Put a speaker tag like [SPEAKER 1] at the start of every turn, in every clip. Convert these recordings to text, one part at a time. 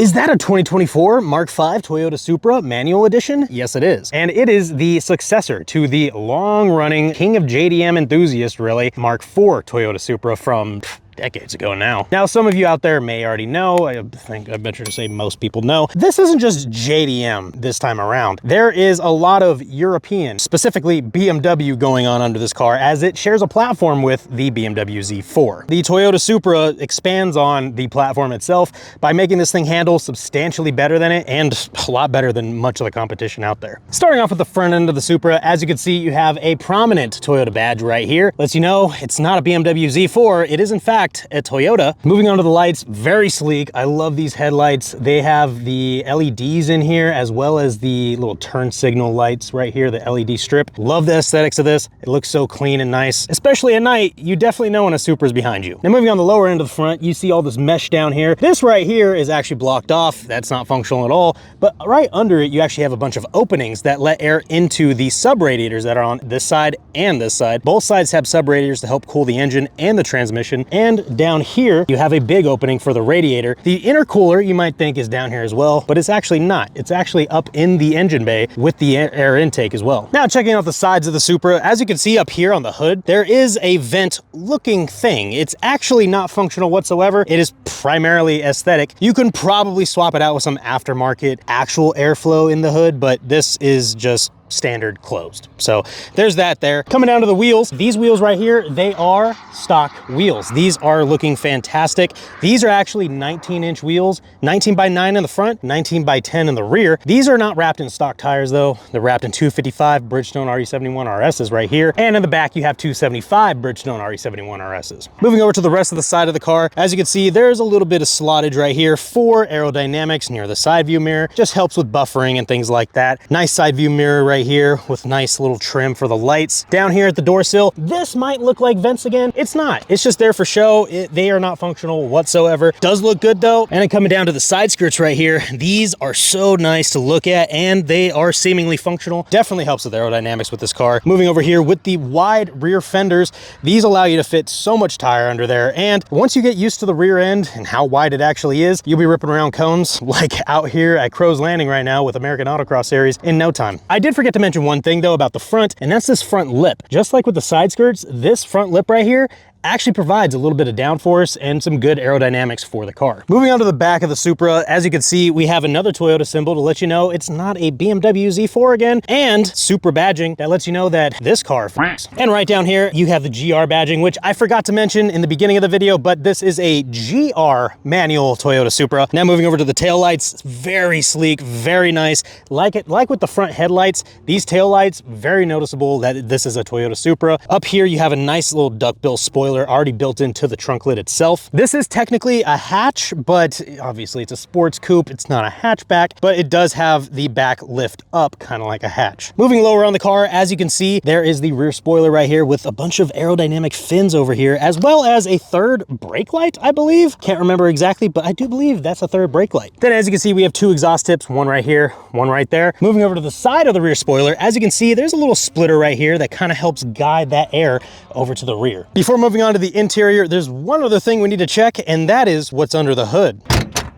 [SPEAKER 1] Is that a 2024 Mark V Toyota Supra manual edition? Yes, it is. And it is the successor to the long-running king of JDM enthusiasts, really, Mark IV Toyota Supra from decades ago now. Now, some of you out there may already know, I venture to say most people know, this isn't just JDM this time around. There is a lot of European, specifically BMW, going on under this car, as it shares a platform with the BMW Z4. The Toyota Supra expands on the platform itself by making this thing handle substantially better than it, and a lot better than much of the competition out there. Starting off with the front end of the Supra, as you can see, you have a prominent Toyota badge right here. Lets you know it's not a BMW Z4, it is in fact a Toyota. Moving on to the lights, very sleek. I love these headlights. They have the LEDs in here as well as the little turn signal lights right here, the LED strip. Love the aesthetics of this. It looks so clean and nice. Especially at night, you definitely know when a Supra is behind you. Now moving on the lower end of the front, you see all this mesh down here. This right here is actually blocked off. That's not functional at all. But right under it, you actually have a bunch of openings that let air into the sub radiators that are on this side and this side. Both sides have sub radiators to help cool the engine and the transmission. And down here, you have a big opening for the radiator. The intercooler, you might think, is down here as well, but it's actually not. It's actually up in the engine bay with the air intake as well. Now, checking out the sides of the Supra, as you can see up here on the hood, there is a vent looking thing. It's actually not functional whatsoever. It is primarily aesthetic. You can probably swap it out with some aftermarket actual airflow in the hood, but this is just standard closed. So there's that there. Coming down to the wheels, these wheels right here, they are stock wheels. These are looking fantastic. These are actually 19-inch wheels, 19 by 9 in the front, 19 by 10 in the rear. These are not wrapped in stock tires though. They're wrapped in 255 Bridgestone RE71 RSs right here. And in the back, you have 275 Bridgestone RE71 RSs. Moving over to the rest of the side of the car, as you can see, there's a little bit of slottage right here for aerodynamics near the side view mirror. Just helps with buffering and things like that. Nice side view mirror right here with nice little trim for the lights. Down here at the door sill, this might look like vents again. It's not. It's just there for show. They are not functional whatsoever. Does look good though. And then coming down to the side skirts right here, these are so nice to look at and they are seemingly functional. Definitely helps with aerodynamics with this car. Moving over here with the wide rear fenders, these allow you to fit so much tire under there. And once you get used to the rear end and how wide it actually is, you'll be ripping around cones like out here at Crow's Landing right now with American Autocross Series in no time. I did forget to mention one thing though about the front, and that's this front lip. Just like with the side skirts, this front lip right here actually provides a little bit of downforce and some good aerodynamics for the car. Moving on to the back of the Supra, as you can see, we have another Toyota symbol to let you know it's not a BMW Z4 again, and Supra badging that lets you know that this car f***s. And right down here, you have the GR badging, which I forgot to mention in the beginning of the video, but this is a GR manual Toyota Supra. Now moving over to the taillights, very sleek, very nice. Like with the front headlights, these taillights, very noticeable that this is a Toyota Supra. Up here, you have a nice little duckbill spoiler already built into the trunk lid itself. This is technically a hatch, but obviously it's a sports coupe. It's not a hatchback, but it does have the back lift up kind of like a hatch. Moving lower on the car, as you can see, there is the rear spoiler right here with a bunch of aerodynamic fins over here, as well as a third brake light, I believe. Can't remember exactly, but I do believe that's a third brake light. Then as you can see, we have two exhaust tips, one right here, one right there. Moving over to the side of the rear spoiler, as you can see, there's a little splitter right here that kind of helps guide that air over to the rear. Before moving on to the interior, there's one other thing we need to check, and that is what's under the hood.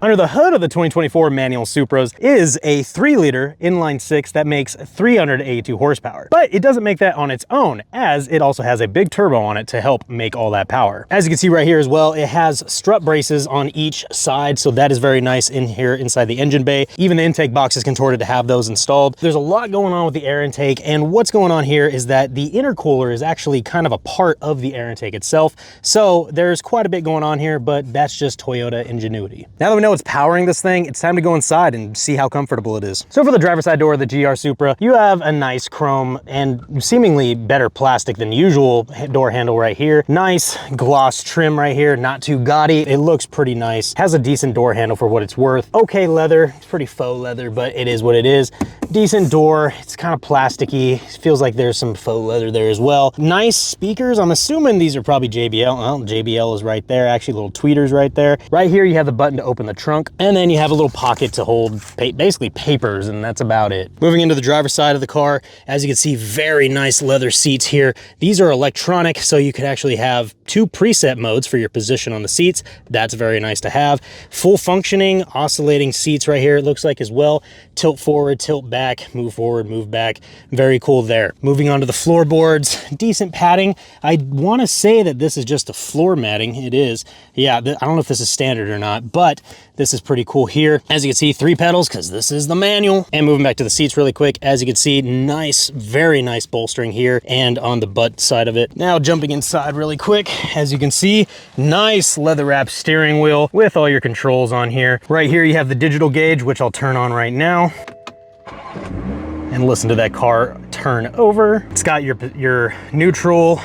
[SPEAKER 1] Under the hood of the 2024 manual Supras is a 3-liter inline-6 that makes 382 horsepower. But it doesn't make that on its own, as it also has a big turbo on it to help make all that power. As you can see right here as well, it has strut braces on each side, so that is very nice in here inside the engine bay. Even the intake box is contorted to have those installed. There's a lot going on with the air intake, and what's going on here is that the intercooler is actually kind of a part of the air intake itself. So there's quite a bit going on here, but that's just Toyota ingenuity. Now that we know what's powering this thing, it's time to go inside and see how comfortable it is. So for the driver's side door of the GR Supra, you have a nice chrome and seemingly better plastic than usual door handle right here. Nice gloss trim right here, not too gaudy. It looks pretty nice. Has a decent door handle for what it's worth. Okay leather, it's pretty faux leather, but it is what it is. Decent door, it's kind of plasticky. It feels like there's some faux leather there as well. Nice speakers, I'm assuming these are probably JBL. Well, JBL is right there, actually little tweeters right there. Right here you have the button to open the trunk, and then you have a little pocket to hold basically papers, and that's about it. Moving into the driver's side of the car, as you can see, very nice leather seats here. These are electronic, so you could actually have 2 preset modes for your position on the seats. That's very nice to have. Full functioning, oscillating seats right here, it looks like as well. Tilt forward, tilt back, move forward, move back. Very cool there. Moving on to the floorboards, decent padding. I want to say that this is just a floor matting. It is. Yeah, I don't know if this is standard or not, but this is pretty cool here. As you can see, 3 pedals because this is the manual. And moving back to the seats really quick, as you can see, nice, very nice bolstering here and on the butt side of it. Now jumping inside really quick, as you can see, nice leather wrapped steering wheel with all your controls on here. Right here you have the digital gauge, which I'll turn on right now. And listen to that car turn over. It's got your neutral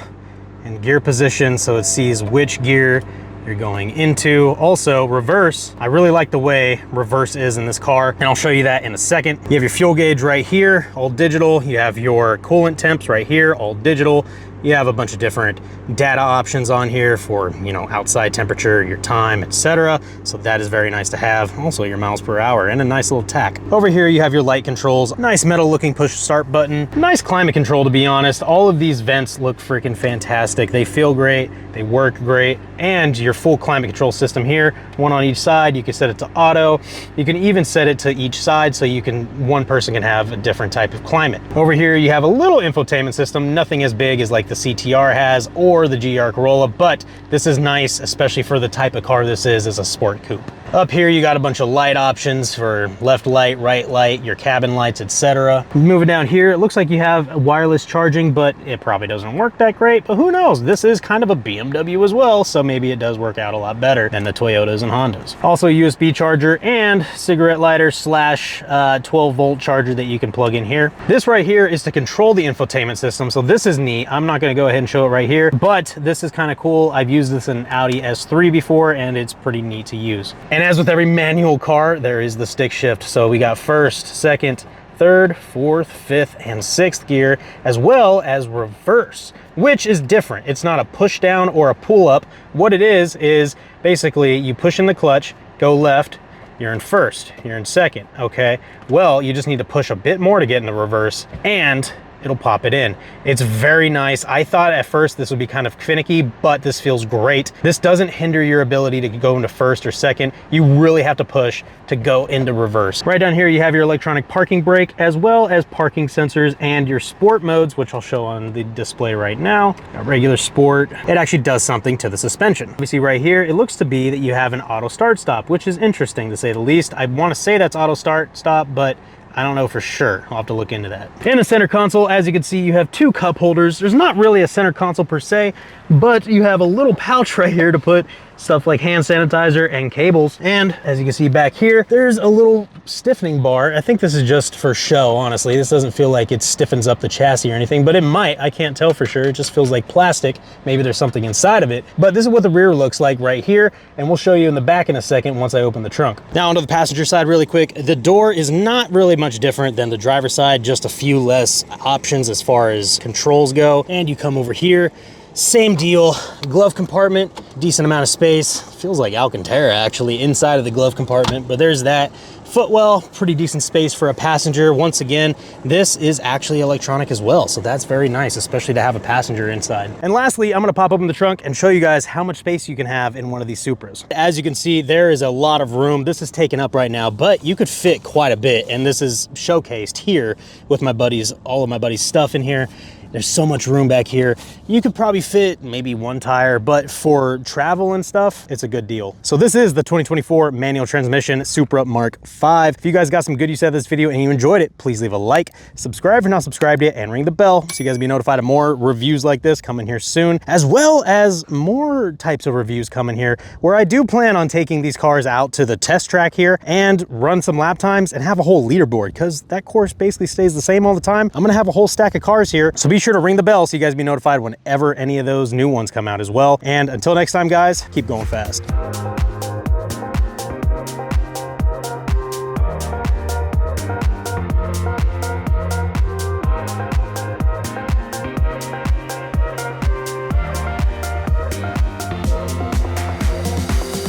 [SPEAKER 1] and gear position, so it sees which gear you're going into. Also, reverse. I really like the way reverse is in this car, and I'll show you that in a second. You have your fuel gauge right here, all digital. You have your coolant temps right here, all digital. You have a bunch of different data options on here for, you know, outside temperature, your time, etc. So that is very nice to have. Also your miles per hour and a nice little tack. Over here you have your light controls, nice metal looking push start button, nice climate control to be honest. All of these vents look freaking fantastic. They feel great, they work great, and your full climate control system here, one on each side. You can set it to auto. You can even set it to each side so one person can have a different type of climate. Over here you have a little infotainment system, nothing as big as like the CTR has or the GR Corolla, but this is nice, especially for the type of car this is as a sport coupe. Up here you got a bunch of light options for left light, right light, your cabin lights, etc. Moving down here, it looks like you have wireless charging, but it probably doesn't work that great, but who knows? This is kind of a BMW as well, so maybe it does work out a lot better than the Toyotas and Hondas. Also USB charger and cigarette lighter slash 12 volt charger that you can plug in here. This right here is to control the infotainment system, so this is neat. I'm not going to go ahead and show it right here, but this is kind of cool. I've used this in Audi S3 before, and it's pretty neat to use. And as with every manual car, there is the stick shift. So we got first, second, third, fourth, fifth, and sixth gear, as well as reverse, which is different. It's not a push down or a pull up. What it is basically you push in the clutch, go left, you're in first, you're in second, okay? Well, you just need to push a bit more to get in the reverse, and it'll pop it in. It's very nice. I thought at first this would be kind of finicky, but this feels great. This doesn't hinder your ability to go into first or second. You really have to push to go into reverse. Right down here you have your electronic parking brake, as well as parking sensors and your sport modes, which I'll show on the display right now. A regular sport. It actually does something to the suspension. We see right here, it looks to be that you have an auto start stop, which is interesting to say the least. I want to say that's auto start stop, but I don't know for sure. I'll have to look into that. In the center console, as you can see, you have 2 cup holders. There's not really a center console per se, but you have a little pouch right here to put stuff like hand sanitizer and cables. And as you can see back here, there's a little stiffening bar. I think this is just for show, honestly. This doesn't feel like it stiffens up the chassis or anything, but it might. I can't tell for sure. It just feels like plastic. Maybe there's something inside of it. But this is what the rear looks like right here, and we'll show you in the back in a second once I open the trunk. Now onto the passenger side really quick. The door is not really much different than the driver's side, just a few less options as far as controls go. And you come over here, same deal, glove compartment, decent amount of space. Feels like Alcantara actually inside of the glove compartment, but there's that. Footwell, pretty decent space for a passenger. Once again, this is actually electronic as well, so that's very nice, especially to have a passenger inside. And lastly, I'm gonna pop open the trunk and show you guys how much space you can have in one of these Supras. As you can see, there is a lot of room. This is taken up right now, but you could fit quite a bit, and this is showcased here with my buddies, all of my buddies' stuff in here. There's so much room back here. You could probably fit maybe 1 tire, but for travel and stuff, it's a good deal. So this is the 2024 manual transmission Supra Mark V. If you guys got some good use out of this video and you enjoyed it, please leave a like, subscribe if you're not subscribed yet, and ring the bell so you guys be notified of more reviews like this coming here soon, as well as more types of reviews coming here, where I do plan on taking these cars out to the test track here and run some lap times and have a whole leaderboard, because that course basically stays the same all the time. I'm gonna have a whole stack of cars here, so be sure to ring the bell so you guys be notified whenever any of those new ones come out as well. And until next time, guys, keep going fast.